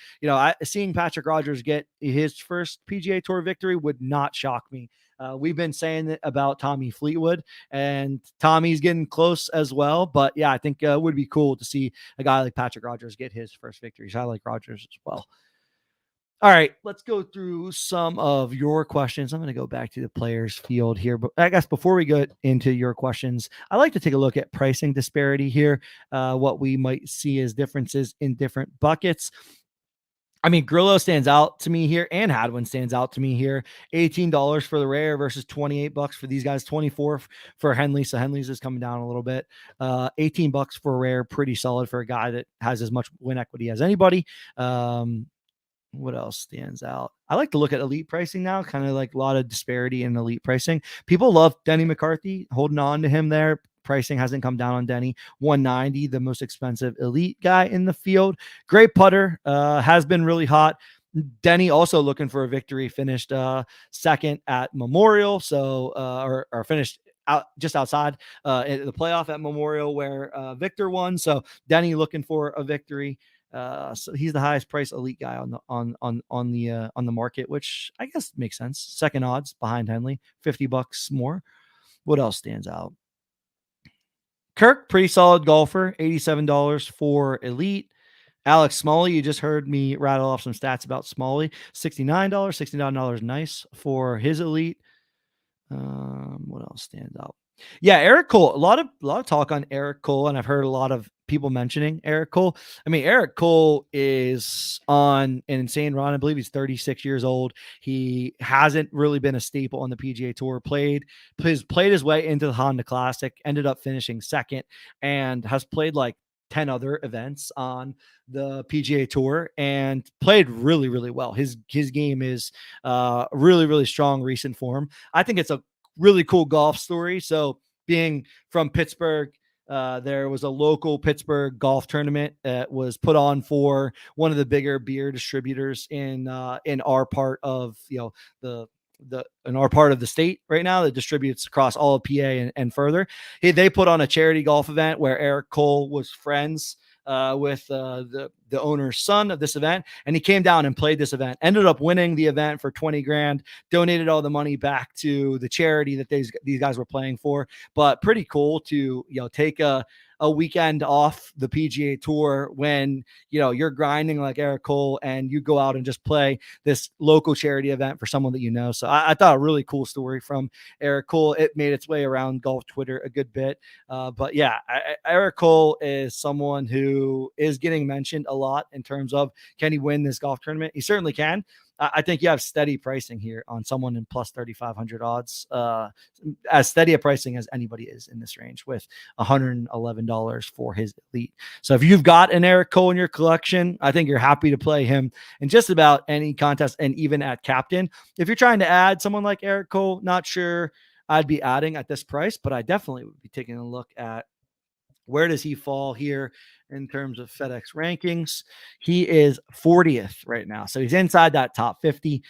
Seeing Patrick Rogers get his first PGA Tour victory would not shock me. We've been saying it about Tommy Fleetwood, and Tommy's getting close as well. But yeah, I think it would be cool to see a guy like Patrick Rogers get his first victory. So I like Rogers as well. All right, let's go through some of your questions. I'm going to go back to the players field here, but I guess before we get into your questions, I like to take a look at pricing disparity here, what we might see as differences in different buckets. I mean, Grillo stands out to me here, and Hadwin stands out to me here. $18 for the rare versus $28 for these guys. 24 for Henley. So Henley's is coming down a little bit. $18 for rare, pretty solid for a guy that has as much win equity as anybody. What else stands out? I like to look at elite pricing now, kind of like a lot of disparity in elite pricing. People love Denny McCarthy, holding on to him there. Pricing hasn't come down on Denny. 190, the most expensive elite guy in the field. Great putter, has been really hot. Denny also looking for a victory, finished second at Memorial, so or finished out just outside the playoff at Memorial where Victor won. So Denny looking for a victory. So he's the highest price elite guy on the market, which I guess makes sense. Second odds behind Henley, $50 more. What else stands out? Kirk, pretty solid golfer, $87 for elite. Alex Smalley, you just heard me rattle off some stats about Smalley. $69 nice for his elite. What else stands out? Yeah, Eric Cole. A lot of talk on Eric Cole, and I've heard a lot of people mentioning Eric Cole. I mean, Eric Cole is on an insane run. I believe he's 36 years old. He hasn't really been a staple on the PGA Tour. Played his way into the Honda Classic, ended up finishing second, and has played like 10 other events on the PGA Tour and played really, really well. His game is really, really strong recent form. I think it's a really cool golf story. So being from Pittsburgh, there was a local Pittsburgh golf tournament that was put on for one of the bigger beer distributors in our part of in our part of the state right now that distributes across all of PA and further. They put on a charity golf event where Eric Cole was friends with the owner's son of this event, and he came down and played this event, ended up winning the event for 20 grand, donated all the money back to the charity that these guys were playing for. But pretty cool to take a a weekend off the PGA Tour when, you're grinding like Eric Cole and you go out and just play this local charity event for someone that you know. So I thought a really cool story from Eric Cole. It made its way around golf Twitter a good bit. But yeah, Eric Cole is someone who is getting mentioned a lot in terms of, can he win this golf tournament? He certainly can. I think you have steady pricing here on someone in plus 3,500 odds, as steady a pricing as anybody is in this range, with $111 for his elite. So if you've got an Eric Cole in your collection, I think you're happy to play him in just about any contest, and even at captain. If you're trying to add someone like Eric Cole, not sure I'd be adding at this price, but I definitely would be taking a look at where does he fall here in terms of FedEx rankings. He is 40th right now, so he's inside that top 50,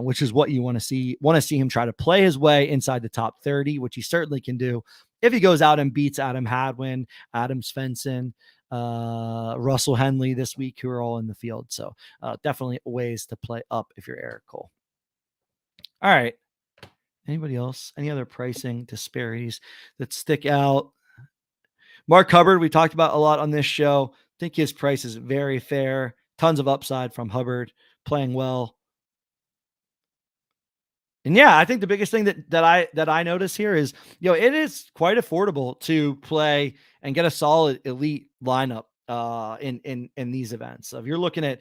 which is what you want to see. Want to see him try to play his way inside the top 30, which he certainly can do if he goes out and beats Adam Hadwin, Adam Svensson, Russell Henley this week, who are all in the field. So definitely ways to play up if you're Eric Cole. All right. Anybody else? Any other pricing disparities that stick out? Mark Hubbard, we talked about a lot on this show. I think his price is very fair. Tons of upside from Hubbard, playing well. And yeah, I think the biggest thing that I notice here is, it is quite affordable to play and get a solid elite lineup in these events. So if you're looking at,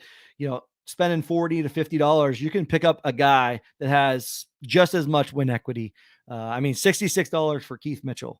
spending $40 to $50, you can pick up a guy that has just as much win equity. $66 for Keith Mitchell.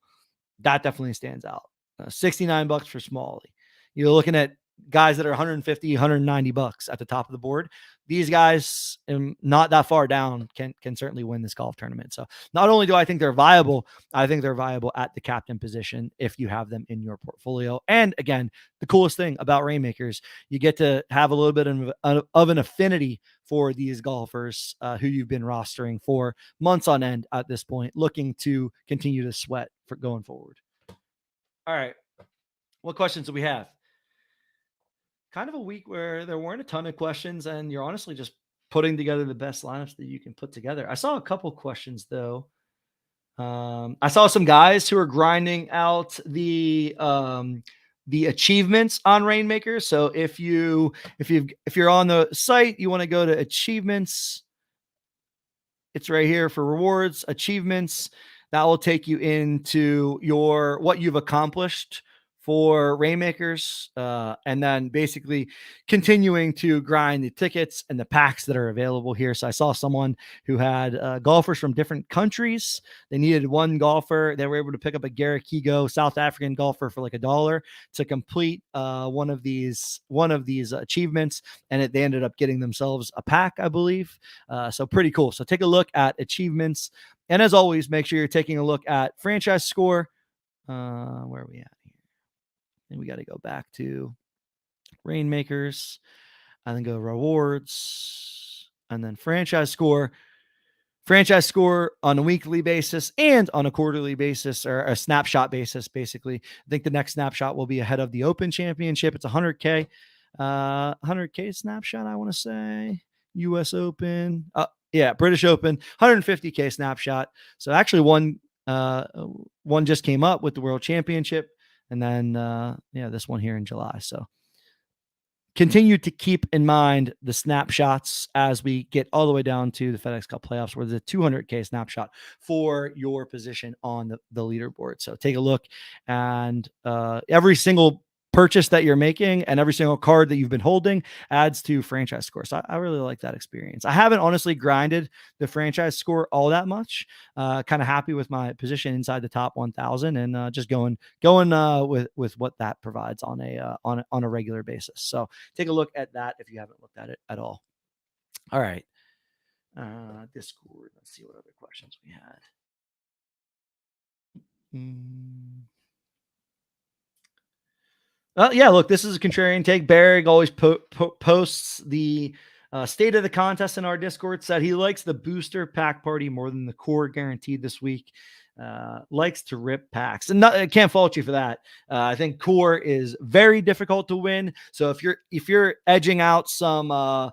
That definitely stands out. $69 for Smalley. You're looking at guys that are 150, 190 bucks at the top of the board. These guys, not that far down, can certainly win this golf tournament. So not only do I think they're viable, I think they're viable at the captain position if you have them in your portfolio. And again, the coolest thing about Reignmakers, you get to have a little bit of an affinity for these golfers who you've been rostering for months on end at this point, looking to continue to sweat for going forward. All right. What questions do we have? Kind of a week where there weren't a ton of questions, and you're honestly just putting together the best lineups that you can put together. I saw a couple questions though. I saw some guys who are grinding out the achievements on Reignmakers. So if you're on the site, you want to go to achievements. It's right here for rewards, achievements. That will take you into what you've accomplished for Reignmakers, and then basically continuing to grind the tickets and the packs that are available here. So I saw someone who had golfers from different countries. They needed one golfer. They were able to pick up a Garrick Higo, South African golfer, for like $1 to complete one of these achievements, and they ended up getting themselves a pack, I believe. So pretty cool. So take a look at achievements, and as always, make sure you're taking a look at franchise score. Where are we at? And we got to go back to Reignmakers and then go rewards and then franchise score on a weekly basis and on a quarterly basis, or a snapshot basis. Basically, I think the next snapshot will be ahead of the Open Championship. It's 100K snapshot. I want to say US Open. British Open, 150K snapshot. So actually one just came up with the World Championship. And then, this one here in July. So continue to keep in mind the snapshots as we get all the way down to the FedEx Cup playoffs, where there's a 200K snapshot for your position on the leaderboard. So take a look, and every single purchase that you're making and every single card that you've been holding adds to franchise score. So I really like that experience. I haven't honestly grinded the franchise score all that much. Kind of happy with my position inside the top 1,000, and just going with what that provides on a regular basis. So take a look at that if you haven't looked at it at all. All right. Discord. Let's see what other questions we had. Look, this is a contrarian take. Berg always posts the state of the contest in our Discord. Said he likes the booster pack party more than the core guaranteed this week. Likes to rip packs, and I can't fault you for that. I think core is very difficult to win. So if you're edging out some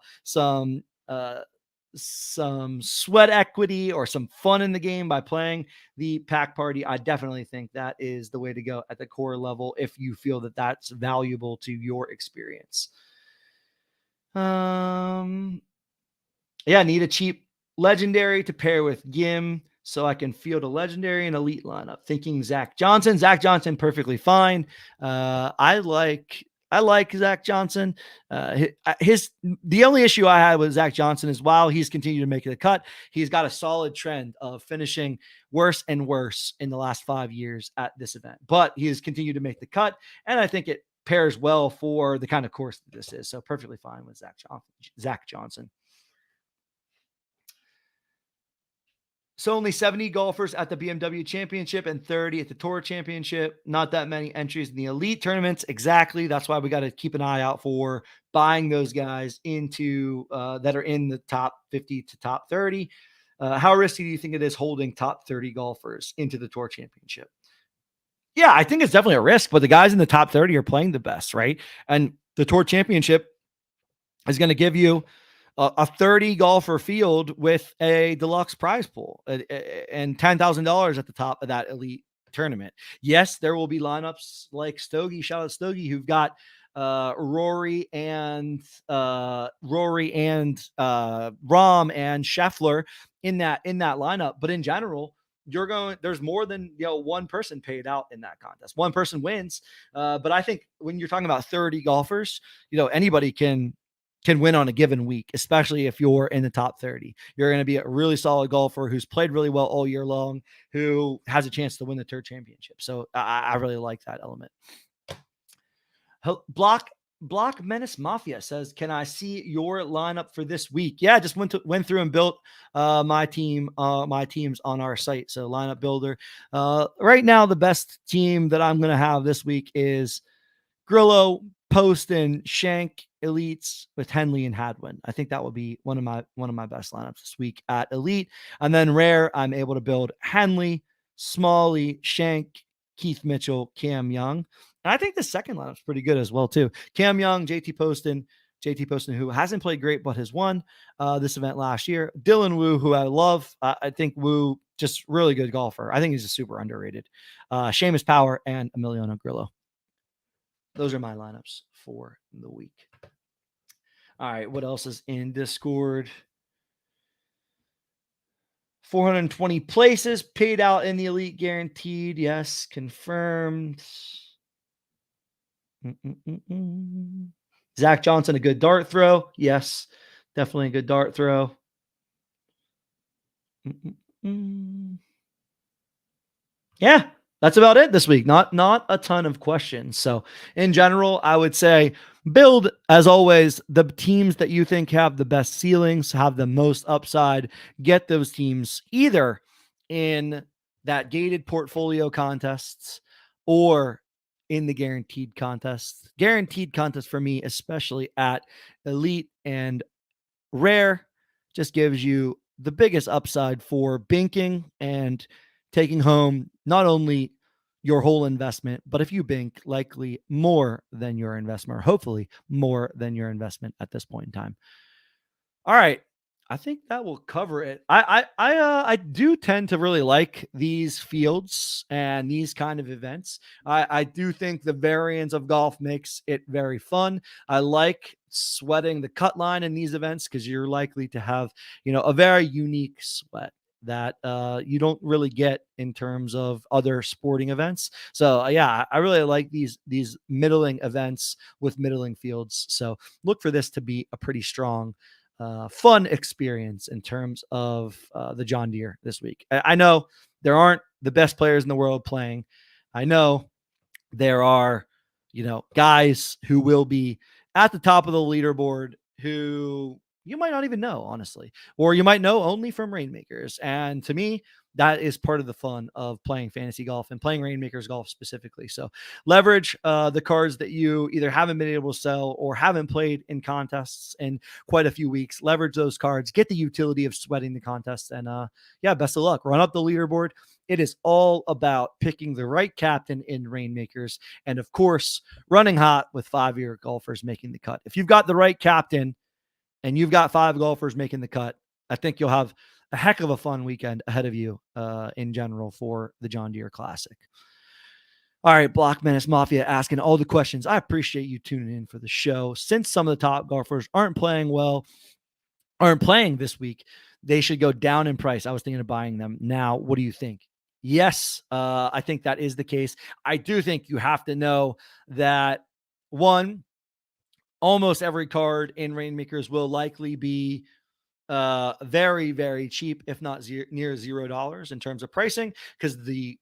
some sweat equity or some fun in the game by playing the pack party, I definitely think that is the way to go at the core level if you feel that that's valuable to your experience. Yeah, need a cheap legendary to pair with Gim so I can field a legendary and elite lineup. Thinking Zach Johnson. Zach Johnson, perfectly fine. I like Zach Johnson. The only issue I had with Zach Johnson is while he's continued to make the cut, he's got a solid trend of finishing worse and worse in the last 5 years at this event. But he has continued to make the cut, and I think it pairs well for the kind of course that this is. So perfectly fine with Zach Johnson. So only 70 golfers at the BMW Championship and 30 at the Tour Championship. Not that many entries in the elite tournaments. Exactly. That's why we got to keep an eye out for buying those guys into that are in the top 50 to top 30. How risky do you think it is holding top 30 golfers into the Tour Championship? Yeah, I think it's definitely a risk, but the guys in the top 30 are playing the best, right? And the Tour Championship is going to give you a 30 golfer field with a deluxe prize pool and $10,000 at the top of that elite tournament. Yes, there will be lineups like Stogie, shout out Stogie, who've got Rory and Rahm and Scheffler in that lineup. But in general, there's more than one person paid out in that contest. One person wins. But I think when you're talking about 30 golfers, anybody can win on a given week, especially if you're in the top 30. You're going to be a really solid golfer who's played really well all year long, who has a chance to win the Tour Championship. So I really like that element. Block Menace Mafia says, "Can I see your lineup for this week?" Yeah, just went through and built my teams on our site. So lineup builder. Right now, the best team that I'm going to have this week is Grillo, Poston, Shank, elites with Henley and Hadwin. I think that would be one of my best lineups this week at elite. And then rare, I'm able to build Henley, Smalley, Shank, Keith Mitchell, Cam Young. And I think the second lineup's pretty good as well too. Cam Young, JT Poston, who hasn't played great but has won this event last year. Dylan Wu, who I love. I think Wu just really good golfer. I think he's a super underrated. Seamus Power and Emiliano Grillo. Those are my lineups for the week. All right, what else is in Discord? 420 places paid out in the elite guaranteed. Yes, confirmed. Zach Johnson, a good dart throw. Yes, definitely a good dart throw. Yeah, that's about it this week. Not a ton of questions. So in general, I would say build, as always, the teams that you think have the best ceilings, have the most upside. Get those teams either in that gated portfolio contests or in the guaranteed contests. Guaranteed contests for me, especially at elite and rare, just gives you the biggest upside for binking and taking home not only your whole investment, but if you bink, likely more than your investment, or hopefully more than your investment at this point in time. All right. I think that will cover it. I do tend to really like these fields and these kind of events. I do think the variance of golf makes it very fun. I like sweating the cut line in these events because you're likely to have, a very unique sweat that you don't really get in terms of other sporting events. So yeah, I really like these middling events with middling fields. So look for this to be a pretty strong fun experience in terms of the John Deere this week. I know there aren't the best players in the world playing. I know there are, guys who will be at the top of the leaderboard who you might not even know, honestly, or you might know only from Reignmakers. And to me, that is part of the fun of playing fantasy golf and playing Reignmakers golf specifically. So leverage the cards that you either haven't been able to sell or haven't played in contests in quite a few weeks. Leverage those cards, get the utility of sweating the contests, and yeah, best of luck. Run up the leaderboard. It is all about picking the right captain in Reignmakers, and of course, running hot with 5-year golfers making the cut. If you've got the right captain and you've got 5 golfers making the cut, I think you'll have a heck of a fun weekend ahead of you in general for the John Deere Classic. All right, Block Menace Mafia asking all the questions. I appreciate you tuning in for the show. Since some of the top golfers aren't playing this week, they should go down in price. I was thinking of buying them now. What do you think? Yes, I think that is the case. I do think you have to know that, one, almost every card in Rainmakers will likely be very, very cheap, if not near $0 in terms of pricing, because the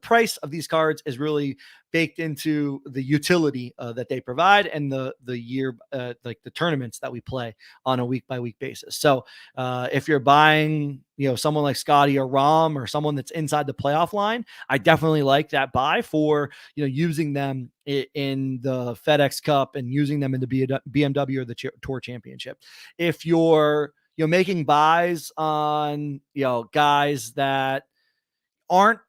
price of these cards is really baked into the utility that they provide and the year like the tournaments that we play on a week by week basis. So if you're buying someone like Scotty or Rom or someone that's inside the playoff line, I definitely like that buy for using them in the FedEx Cup and using them in the BMW or the Tour Championship. If you're making buys on guys that aren't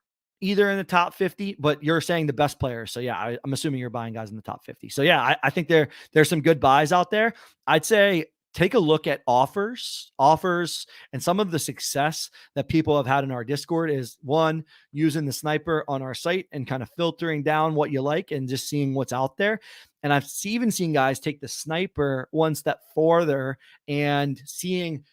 either in the top 50, but you're saying the best players. So yeah, I'm assuming you're buying guys in the top 50. So yeah, I think there's some good buys out there. I'd say take a look at offers, and some of the success that people have had in our Discord is, one, using the sniper on our site and kind of filtering down what you like and just seeing what's out there. And I've even seen guys take the sniper one step further and seeing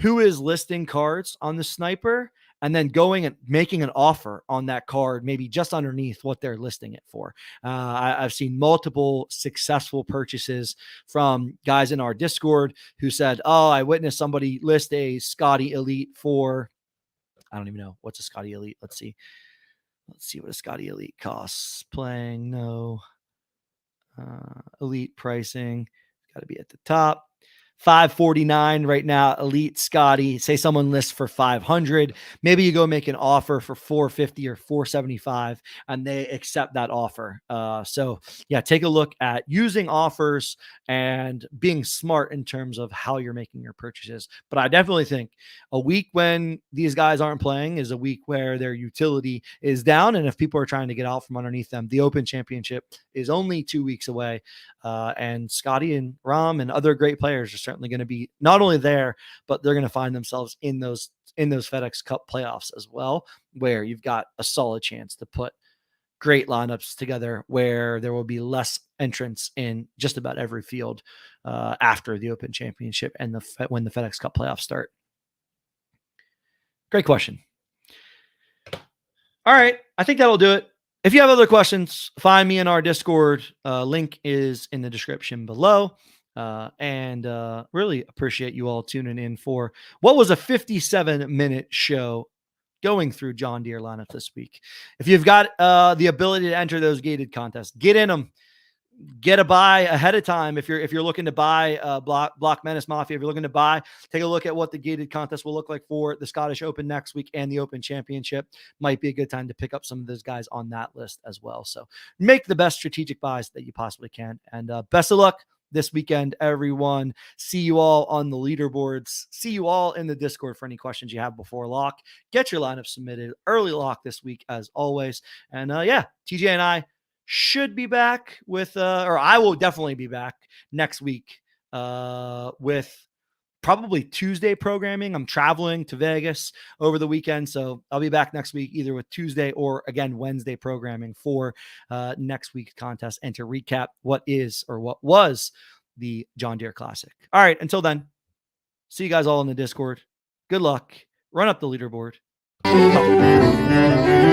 who is listing cards on the sniper and then going and making an offer on that card, maybe just underneath what they're listing it for. I've seen multiple successful purchases from guys in our Discord who said, oh, I witnessed somebody list a Scotty Elite for, I don't even know. What's a Scotty Elite? Let's see what a Scotty Elite costs. Playing, no. Elite pricing. Got to be at the top. $549 right now, Elite Scotty. Say someone lists for $500. Maybe you go make an offer for $450 or $475, and they accept that offer. So yeah, take a look at using offers and being smart in terms of how you're making your purchases. But I definitely think a week when these guys aren't playing is a week where their utility is down. And if people are trying to get out from underneath them, the Open Championship is only 2 weeks away. And Scotty and Rom and other great players are certainly going to be not only there, but they're going to find themselves in those FedEx Cup playoffs as well, where you've got a solid chance to put great lineups together where there will be less entrants in just about every field after the Open Championship and when the FedEx Cup playoffs start. Great question. All right. I think that'll do it. If you have other questions, find me in our Discord. Link is in the description below. And really appreciate you all tuning in for what was a 57-minute show going through John Deere lineup this week. If you've got the ability to enter those gated contests, get in them. Get a buy ahead of time. If you're looking to buy Block Menace Mafia, if you're looking to buy, take a look at what the gated contest will look like for the Scottish Open next week and the Open Championship. Might be a good time to pick up some of those guys on that list as well. So make the best strategic buys that you possibly can. And best of luck this weekend, everyone. See you all on the leaderboards. See you all in the Discord for any questions you have before lock. Get your lineup submitted. Early lock this week as always. And yeah, TJ and I should be back with, or I will definitely be back next week with probably Tuesday programming. I'm traveling to Vegas over the weekend, so I'll be back next week either with Tuesday or again Wednesday programming for next week's contest and to recap what is or what was the John Deere Classic. All right, until then, see you guys all in the Discord. Good luck. Run up the leaderboard. Oh.